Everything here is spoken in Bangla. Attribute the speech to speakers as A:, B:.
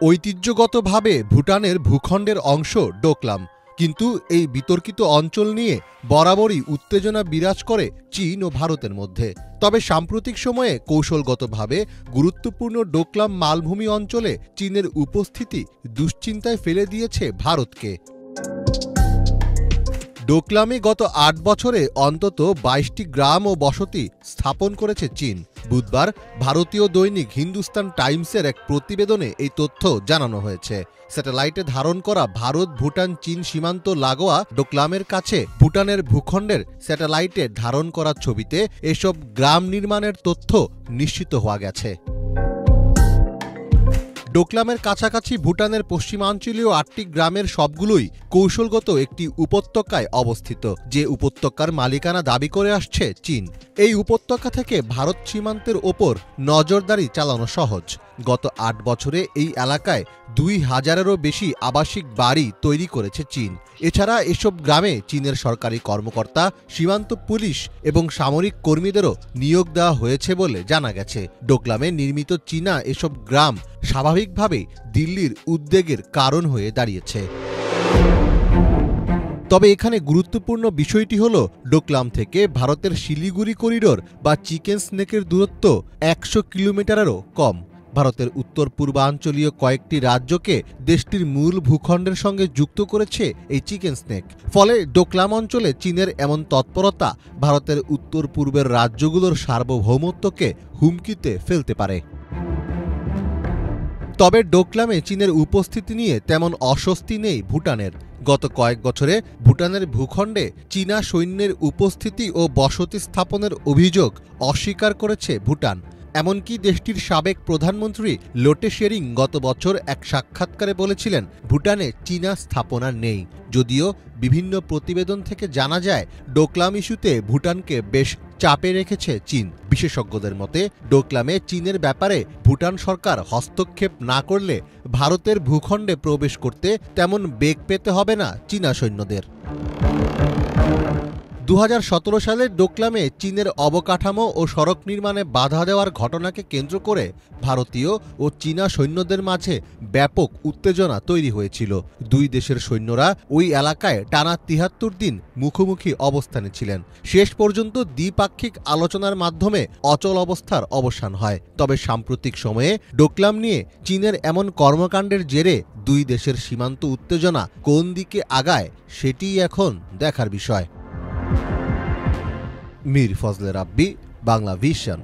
A: ঐতিহ্যগতভাবে ভুটানের ভূখণ্ডের অংশ ডোকলাম, কিন্তু এই বিতর্কিত অঞ্চল নিয়ে বরাবরই উত্তেজনা বিরাজ করে চীন ও ভারতের মধ্যে। তবে সাম্প্রতিক সময়ে কৌশলগতভাবে গুরুত্বপূর্ণ ডোকলাম মালভূমি অঞ্চলে চীনের উপস্থিতি দুশ্চিন্তায় ফেলে দিয়েছে ভারতকে। ডোকলামে গত ৮ বছরে অন্তত ২২টি গ্রাম ও বসতি স্থাপন করেছে চীন। বুধবার ভারতীয় দৈনিক হিন্দুস্তান টাইমসের এক প্রতিবেদনে এই তথ্য জানানো হয়েছে। স্যাটেলাইটে ধারণ করা ভারত ভুটান চীন সীমান্ত লাগোয়া ডোকলামের কাছে ভুটানের ভূখণ্ডের স্যাটেলাইটে ধারণ করা ছবিতে এসব গ্রাম নির্মাণের তথ্য নিশ্চিত হওয়া গেছে। ডোকলামের কাছাকাছি ভুটানের পশ্চিমাঞ্চলীয় ৮টি গ্রামের সবগুলোই কৌশলগত একটি উপত্যকায় অবস্থিত, যে উপত্যকার মালিকানা দাবি করে আসছে চীন। এই উপত্যকা থেকে ভারত সীমান্তের ওপর নজরদারি চালানো সহজ। গত ৮ বছরে এই এলাকায় ২,০০০-এরও বেশি আবাসিক বাড়ি তৈরি করেছে চীন। এছাড়া এসব গ্রামে চীনের সরকারি কর্মকর্তা, সীমান্ত পুলিশ এবং সামরিক কর্মীদেরও নিয়োগ দেওয়া হয়েছে বলে জানা গেছে। ডোকলামে নির্মিত চীনা এসব গ্রাম স্বাভাবিকভাবেই দিল্লির উদ্বেগের কারণ হয়ে দাঁড়িয়েছে। তবে এখানে গুরুত্বপূর্ণ বিষয়টি হল, ডোকলাম থেকে ভারতের শিলিগুড়ি করিডোর বা চিকেন স্নেকের দূরত্ব ১০০ কিলোমিটারেরও কম। ভারতের উত্তর পূর্বাঞ্চলীয় কয়েকটি রাজ্যকে দেশটির মূল ভূখণ্ডের সঙ্গে যুক্ত করেছে এই চিকেন স্নেক। ফলে ডোকলাম অঞ্চলে চীনের এমন তৎপরতা ভারতের উত্তর পূর্বের রাজ্যগুলোর সার্বভৌমত্বকে হুমকিতে ফেলতে পারে। তবে ডোকলামে চীনের উপস্থিতি নিয়ে তেমন অস্বস্তি নেই ভুটানের। গত কয়েক বছরে ভুটানের ভূখণ্ডে চীনা সৈন্যের উপস্থিতি ও বসতি স্থাপনের অভিযোগ অস্বীকার করেছে ভুটান। এমনকি দেশটির সাবেক প্রধানমন্ত্রী লোটে শেরিং গত বছর এক সাক্ষাৎকারে বলেছিলেন, ভুটানে চীনা স্থাপনা নেই। যদিও বিভিন্ন প্রতিবেদন থেকে জানা যায়, ডোকলাম ইস্যুতে ভুটানকে বেশ চাপে রেখেছে চীন। বিশেষজ্ঞদের মতে, ডোকলামে চীনের ব্যাপারে ভুটান সরকার হস্তক্ষেপ না করলে ভারতের ভূখণ্ডে প্রবেশ করতে তেমন বেগ পেতে হবে না চীনা সৈন্যদের। ২০১৭ সালে ডোকলামে চীনের অবকাঠামো ও সড়ক নির্মাণে বাধা দেওয়ার ঘটনাকে কেন্দ্র করে ভারতীয় ও চীনা সৈন্যদের মাঝে ব্যাপক উত্তেজনা তৈরি হয়েছিল। দুই দেশের সৈন্যরা ওই এলাকায় টানা ৭৩ দিন মুখোমুখি অবস্থানে ছিলেন। শেষ পর্যন্ত দ্বিপাক্ষিক আলোচনার মাধ্যমে অচল অবস্থার অবসান হয়। তবে সাম্প্রতিক সময়ে ডোকলাম নিয়ে চীনের এমন কর্মকাণ্ডের জেরে দুই দেশের সীমান্ত উত্তেজনা কোন দিকে আগায়, সেটিই এখন দেখার বিষয়। মীর ফজলে রাব্বি, বাংলা ভিশন।